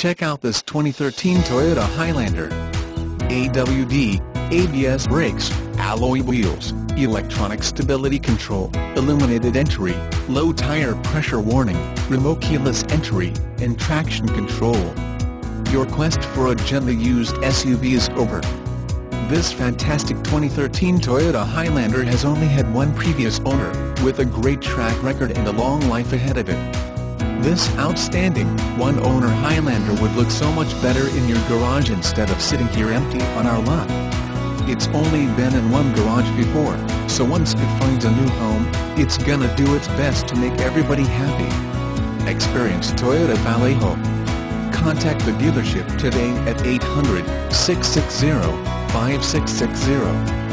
Check out this 2013 Toyota Highlander. AWD, ABS brakes, alloy wheels, electronic stability control, illuminated entry, low tire pressure warning, remote keyless entry, and traction control. Your quest for a gently used SUV is over. This fantastic 2013 Toyota Highlander has only had one previous owner, with a great track record and a long life ahead of it. This outstanding, one-owner Highlander would look so much better in your garage instead of sitting here empty on our lot. It's only been in one garage before, so once it finds a new home, it's gonna do its best to make everybody happy. Experience Toyota Vallejo. Contact the dealership today at 800-660-5660.